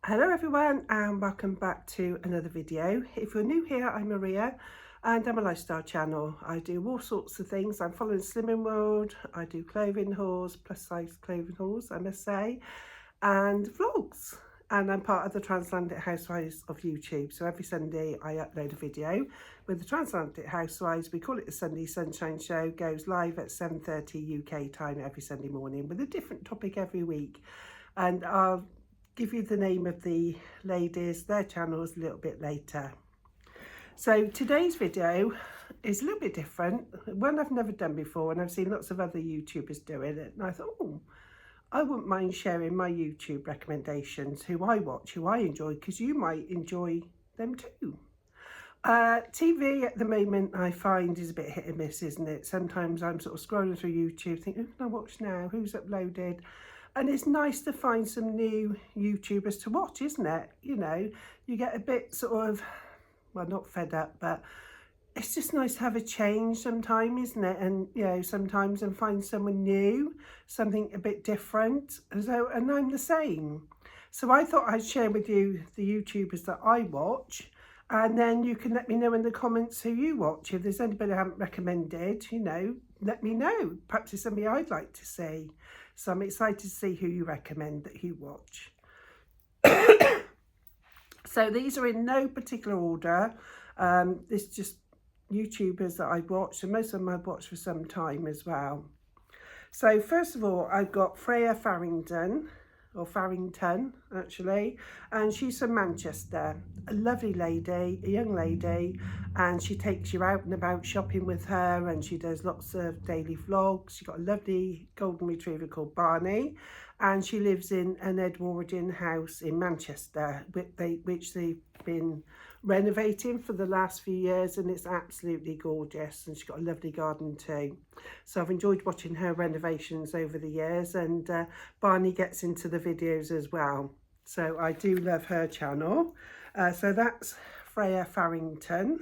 Hello everyone and welcome back to another video. If you're new here, I'm Maria and I'm a lifestyle channel. I do all sorts of things. I'm following Slimming World, I do clothing hauls, plus size clothing hauls I must say, and vlogs. And I'm part of the Transatlantic Housewives of YouTube. So every Sunday I upload a video with the Transatlantic Housewives. We call it the Sunday Sunshine Show. Goes live at 7:30 UK time every Sunday morning with a different topic every week. And I'll give you the name of the ladies, their channels a little bit later. So today's video is a little bit different, one I've never done before, and I've seen lots of other YouTubers doing it, and I thought, oh, I wouldn't mind sharing my YouTube recommendations, who I watch, who I enjoy, because you might enjoy them too. TV at the moment I find is a bit hit and miss, isn't it? Sometimes I'm sort of scrolling through YouTube thinking, who can I watch now, who's uploaded? And it's nice to find some new YouTubers to watch, isn't it? You know, you get a bit sort of, well, not fed up, but it's just nice to have a change sometime, isn't it? And, you know, sometimes and find someone new, something a bit different. And I'm the same. So I thought I'd share with you the YouTubers that I watch. And then you can let me know in the comments who you watch. If there's anybody I haven't recommended, you know, let me know. Perhaps it's somebody I'd like to see. So I'm excited to see who you recommend that you watch. So these are in no particular order. This is just YouTubers that I've watched, and most of them I've watched for some time as well. So first of all, I've got Freya Faraday, or Farrington actually, and she's from Manchester. A lovely lady, a young lady, and she takes you out and about shopping with her, and she does lots of daily vlogs. She's got a lovely golden retriever called Barney, and she lives in an Edwardian house in Manchester, which they've been renovating for the last few years, and it's absolutely gorgeous, and she's got a lovely garden too. So I've enjoyed watching her renovations over the years, and Barney gets into the videos as well, so I do love her channel. So that's Freya Faraday.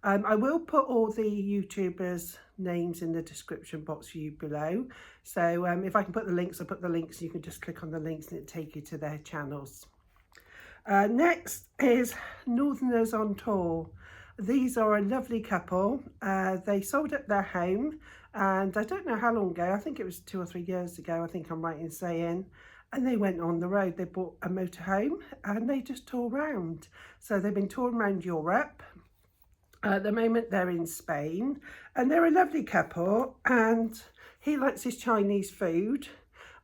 I will put all the YouTubers' names in the description box for you below, so if I can put the links, I'll put the links. You can just click on the links and it'll take you to their channels. Next is Northerners on Tour. These are a lovely couple. They sold up their home, and I don't know how long ago, I think it was 2 or 3 years ago, I think I'm right in saying, and they went on the road. They bought a motorhome and they just toured around. So they've been touring around Europe. At the moment they're in Spain, and they're a lovely couple, and he likes his Chinese food.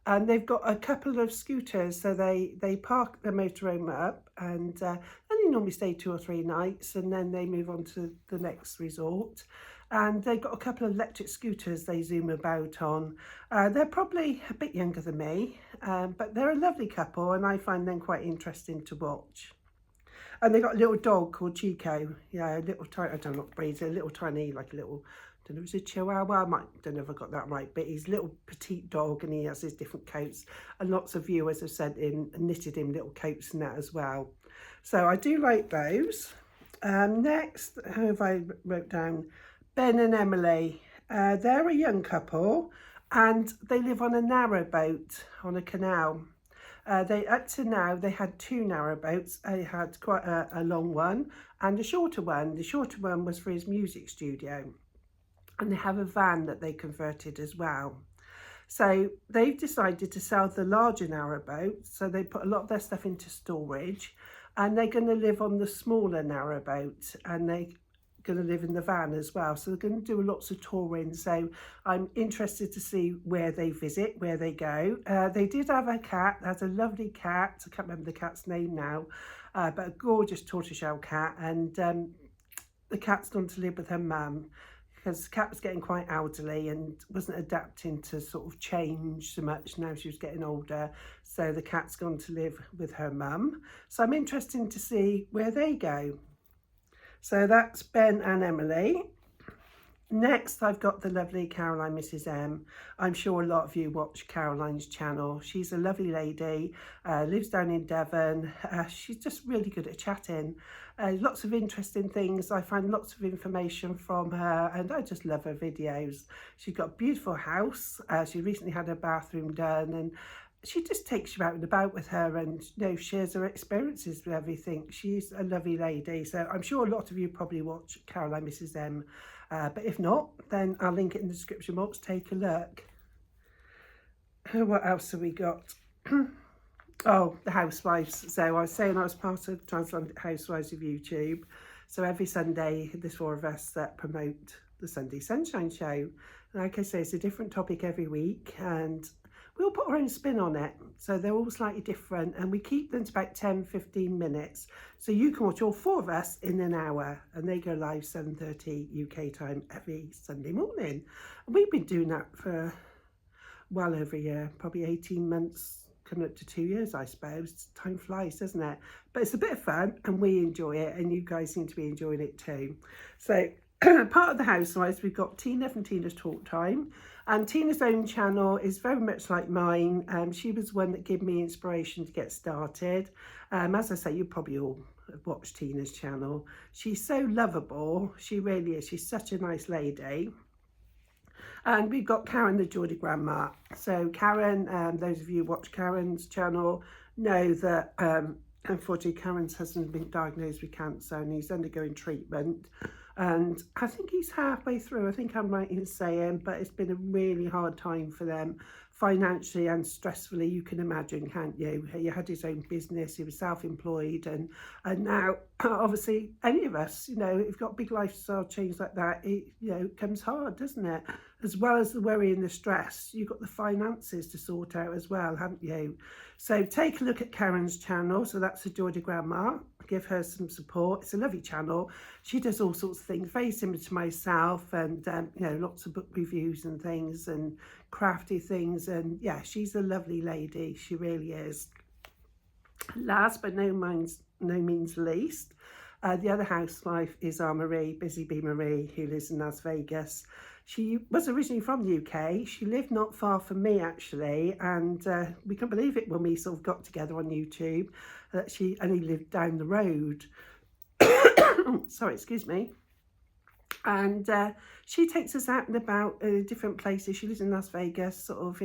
And they've got a couple of scooters, so they park the motorhome up, and they normally stay 2 or 3 nights, and then they move on to the next resort. And they've got a couple of electric scooters they zoom about on. They're probably a bit younger than me, but they're a lovely couple, and I find them quite interesting to watch. And they've got a little dog called Chico. Yeah, a little tiny, I don't know what breed, a little tiny, like a little, I don't know if it's a Chihuahua, don't know if I got that right, but he's a little petite dog, and he has his different coats, and lots of viewers have sent in and knitted him little coats and that as well. So I do like those. Next, who have I wrote down? BenandEmily. They're a young couple, and they live on a narrowboat on a canal. Up to now, they had 2 narrowboats. They had quite a long one and a shorter one. The shorter one was for his music studio, and they have a van that they converted as well. So they've decided to sell the larger narrowboat, so they put a lot of their stuff into storage, and they're going to live on the smaller narrowboat, and they're going to live in the van as well. So they're going to do lots of touring, so I'm interested to see where they visit, where they go. They did have a cat. That's a lovely cat. I can't remember the cat's name now, but a gorgeous tortoiseshell cat, and the cat's gone to live with her mum, because the cat was getting quite elderly and wasn't adapting to sort of change so much. Now she was getting older, so the cat's gone to live with her mum. So I'm interested to see where they go. So that's BenandEmily. Next, I've got the lovely Caroline, Mrs. M. I'm sure a lot of you watch Caroline's channel. She's a lovely lady, lives down in Devon. She's just really good at chatting. Lots of interesting things. I find lots of information from her, and I just love her videos. She's got a beautiful house. She recently had her bathroom done, and she just takes you out and about with her, and shares her experiences with everything. She's a lovely lady, so I'm sure a lot of you probably watch Caroline Mrs M, but if not, then I'll link it in the description box. Take a look. What else have we got? Oh, the Housewives. So I was saying I was part of Transatlantic Housewives of YouTube. So every Sunday, there's 4 of us that promote the Sunday Sunshine Show. Like I say, it's a different topic every week, and we'll put our own spin on it. So they're all slightly different, and we keep them to about 10-15 minutes. So you can watch all 4 of us in an hour, and they go live 7:30 UK time every Sunday morning. And we've been doing that for well over a year, probably 18 months, coming up to 2 years, I suppose. Time flies, doesn't it? But it's a bit of fun, and we enjoy it, and you guys seem to be enjoying it too. So part of the Housewives, we've got Tina from Tina's Talk Time, and Tina's own channel is very much like mine. She was one that gave me inspiration to get started. As I say, you probably all have watched Tina's channel. She's so lovable, she really is. She's such a nice lady. And we've got Karen, the Geordie Grandma. So Karen, those of you who watch Karen's channel know that unfortunately Karen's husband's been diagnosed with cancer, and he's undergoing treatment. And I think he's halfway through, I think I'm right in saying, but it's been a really hard time for them financially and stressfully. You can imagine, can't you? He had his own business, he was self-employed, and now obviously any of us, if you've got big lifestyle change like that, it comes hard, doesn't it? As well as the worry and the stress, you've got the finances to sort out as well, haven't you? So take a look at Karen's channel. So that's the Geordie Grandma. Give her some support. It's a lovely channel. She does all sorts of things very similar to myself, and lots of book reviews and things, and crafty things, and yeah, she's a lovely lady. She really is. Last but no means least, the other housewife is our Marie, Busy Bee Marie, who lives in Las Vegas. She was originally from the UK. She lived not far from me, actually, and we couldn't believe it when we sort of got together on YouTube that she only lived down the road. Sorry, excuse me. And she takes us out and about different places. She lives in Las Vegas, sort of,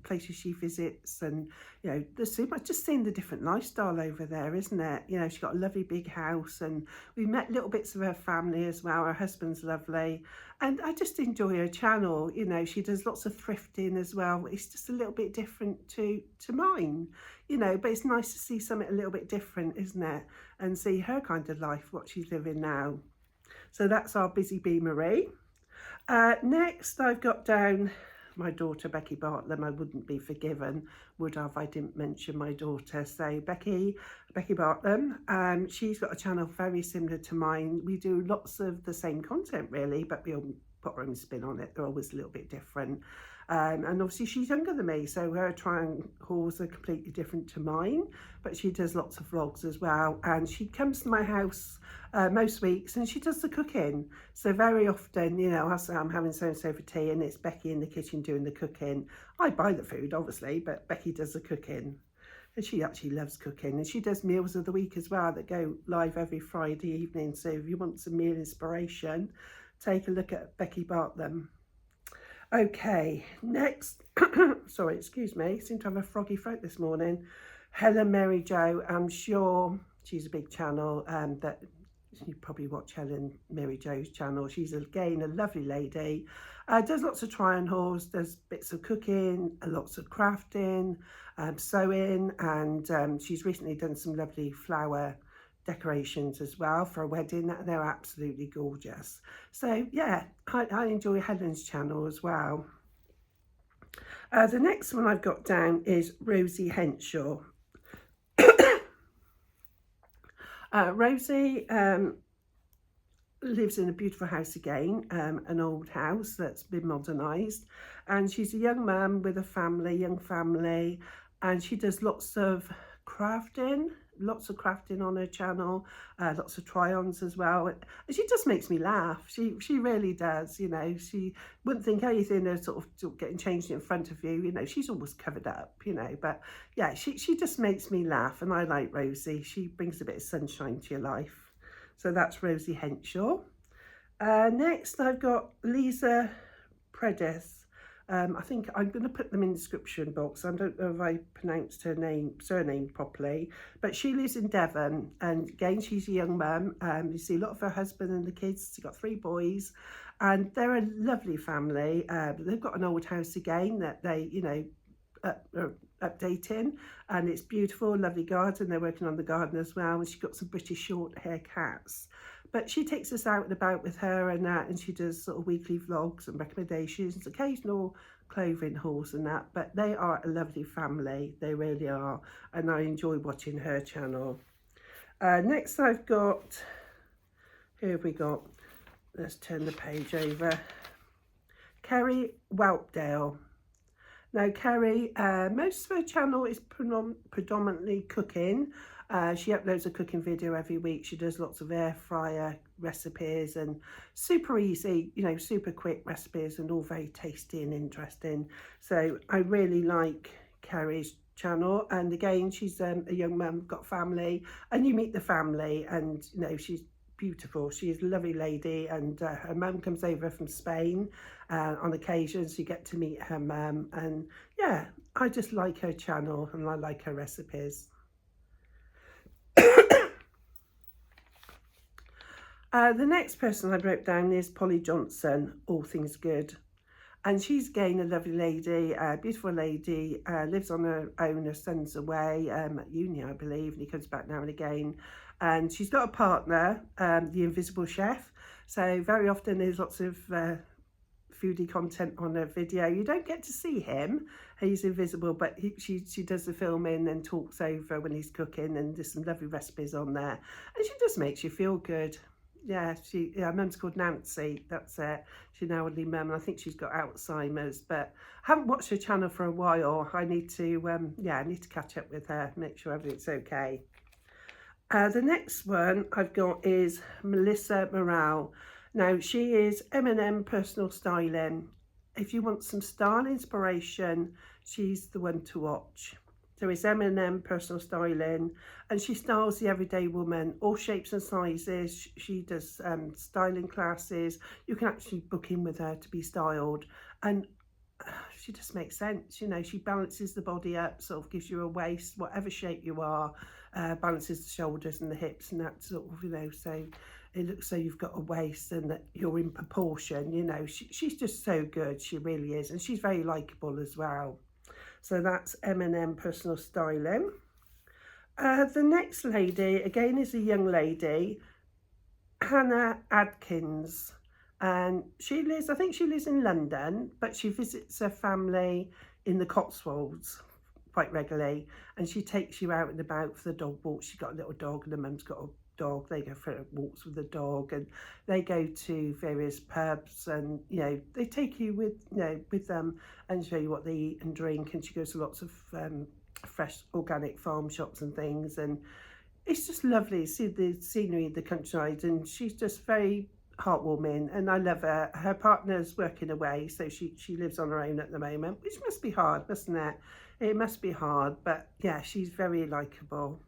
places she visits, and, there's so much, just seeing the different lifestyle over there, isn't it? She's got a lovely big house, and we met little bits of her family as well. Her husband's lovely, and I just enjoy her channel. She does lots of thrifting as well. It's just a little bit different to mine, but it's nice to see something a little bit different, isn't it? And see her kind of life, what she's living now. So that's our Busy Bee Marie. Next, I've got down my daughter, Becky Bartlam. I wouldn't be forgiven, would I, if I didn't mention my daughter. So Becky Bartlam, she's got a channel very similar to mine. We do lots of the same content, really, but we all put our own spin on it. They're always a little bit different. And obviously she's younger than me, so her trying hauls are completely different to mine, but she does lots of vlogs as well, and she comes to my house most weeks, and she does the cooking. So very often, I say I'm having so-and-so for tea, and it's Becky in the kitchen doing the cooking. I buy the food, obviously, but Becky does the cooking, and she actually loves cooking. And she does meals of the week as well that go live every Friday evening. So if you want some meal inspiration, take a look at Becky Bartlam. Okay, next, sorry, excuse me, seem to have a froggy throat this morning. Helen Mary Jo, I'm sure she's a big channel, that you probably watch Helen Mary Jo's channel. She's again a lovely lady, does lots of try and hauls, does bits of cooking, lots of crafting, sewing, and she's recently done some lovely flower decorations as well for a wedding. They're absolutely gorgeous. So yeah, I enjoy Helen's channel as well. The next one I've got down is Rosie Henshaw. Rosie lives in a beautiful house again, an old house that's been modernised, and she's a young mum with a young family, and she does lots of crafting on her channel, lots of try-ons as well, and she just makes me laugh. She really does. She wouldn't think anything of sort of getting changed in front of you. She's always covered up, but yeah, she just makes me laugh, and I like Rosie. She brings a bit of sunshine to your life. So that's Rosie Henshaw. Next I've got Lisa Predes. I think I'm going to put them in the description box. I don't know if I pronounced her surname properly, but she lives in Devon, and again, she's a young mum. You see a lot of her husband and the kids. She's got 3 boys, and they're a lovely family. They've got an old house again that they, you know, are updating, and it's beautiful, lovely garden. They're working on the garden as well, and she's got some British short hair cats. But she takes us out and about with her, and she does sort of weekly vlogs and recommendations, occasional clothing hauls and that. But they are a lovely family, they really are, and I enjoy watching her channel. Next I've got, who have we got? Let's turn the page over. Carrie Walsh. Now Carrie, most of her channel is predominantly cooking. She uploads a cooking video every week. She does lots of air fryer recipes and super easy, you know, super quick recipes, and all very tasty and interesting. So I really like Carrie's channel. And again, she's a young mum, got family, and you meet the family, and you know, she's beautiful. She is a lovely lady, and her mum comes over from Spain on occasion, so you get to meet her mum. And yeah, I just like her channel and I like her recipes. The next person I wrote down is Polly Johnson, All Things Good. And she's again a lovely lady, beautiful lady, lives on her own. Her son's away at uni, I believe, and he comes back now and again. And she's got a partner, the Invisible Chef. So very often there's lots of foodie content on her video. You don't get to see him, he's invisible, but she does the filming and talks over when he's cooking, and there's some lovely recipes on there. And she just makes you feel good. Yeah, her mum's called Nancy, that's it. She's an elderly mum, and I think she's got Alzheimer's, but I haven't watched her channel for a while. I need to, I need to catch up with her, make sure everything's okay. The next one I've got is Melissa Morale. Now, she is M&M Personal Styling. If you want some style inspiration, she's the one to watch. So it's M&M Personal Styling, and she styles the everyday woman, all shapes and sizes. She does styling classes. You can actually book in with her to be styled, and she just makes sense. You know, she balances the body up, sort of gives you a waist, whatever shape you are, balances the shoulders and the hips and that sort of, you know, so it looks so you've got a waist and that you're in proportion. You know, she's just so good, she really is, and she's very likeable as well. So that's M&M Personal Styling. The next lady, again, is a young lady, Hannah Atkins. And she lives, I think she lives in London, but she visits her family in the Cotswolds quite regularly. And she takes you out and about for the dog walks. She's got a little dog, and her mum's got a dog. They go for walks with the dog, and they go to various pubs, and you know, they take you with them and show you what they eat and drink. And she goes to lots of fresh organic farm shops and things, and it's just lovely to see the scenery, the countryside, and she's just very heartwarming, and I love her. Her partner's working away, so she lives on her own at the moment, which must be hard, mustn't it? It must be hard, but yeah, she's very likeable.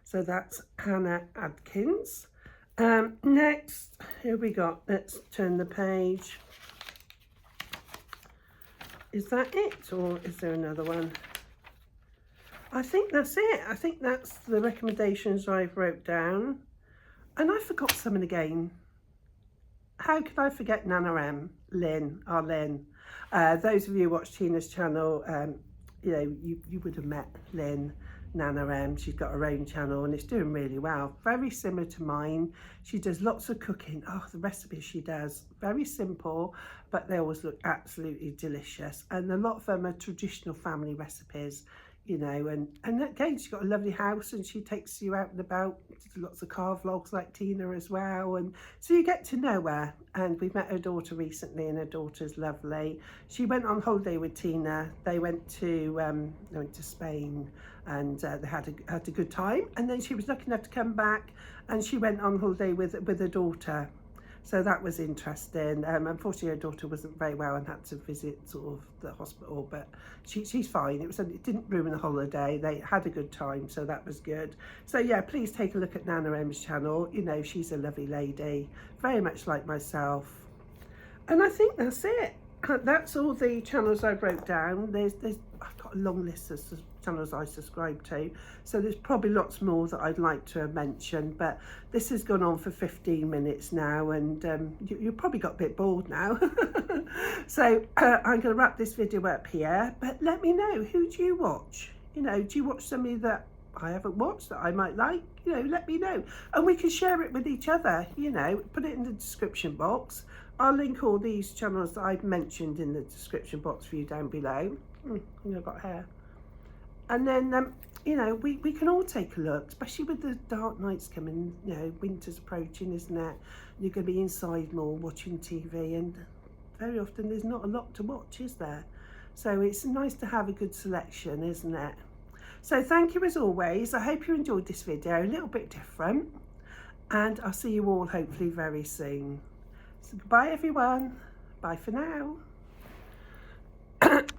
So that's Hannah Atkins. Next, who we got? Let's turn the page. Is that it, or is there another one? I think that's it. I think that's the recommendations I've wrote down. And I forgot someone again. How could I forget Nana M? Lynn, our Lynn. Those of you who watch Tina's channel, you know, you would have met Lynn, Nana M. She's got her own channel and it's doing really well. Very similar to mine. She does lots of cooking. Oh, the recipes she does, very simple, but they always look absolutely delicious. And a lot of them are traditional family recipes, you know, and again, she's got a lovely house and she takes you out and about, lots of car vlogs like Tina as well, and so you get to know her. And we've met her daughter recently, and her daughter's lovely. She went on holiday with Tina. They went to Spain, and they had a good time, and then she was lucky enough to come back, and she went on holiday with her daughter. So that was interesting. Unfortunately, her daughter wasn't very well and had to visit sort of the hospital, but she's fine. It didn't ruin the holiday. They had a good time, so that was good. So yeah, please take a look at Nana M's channel. You know, she's a lovely lady, very much like myself. And I think that's it. that's all the channels I wrote down. I've got a long list of channels I subscribe to, so there's probably lots more that I'd like to mention, but this has gone on for 15 minutes now, and you've probably got a bit bored now. So I'm going to wrap this video up here, but let me know, who do you watch? You know, do you watch somebody that I haven't watched that I might like? You know, let me know, and we can share it with each other. You know, put it in the description box. I'll link all these channels that I've mentioned in the description box for you down below. I've got hair. And then, you know, we can all take a look, especially with the dark nights coming. You know, winter's approaching, isn't it? You're going to be inside more watching TV, and very often there's not a lot to watch, is there? So it's nice to have a good selection, isn't it? So thank you as always. I hope you enjoyed this video, a little bit different. And I'll see you all hopefully very soon. So goodbye everyone. Bye for now.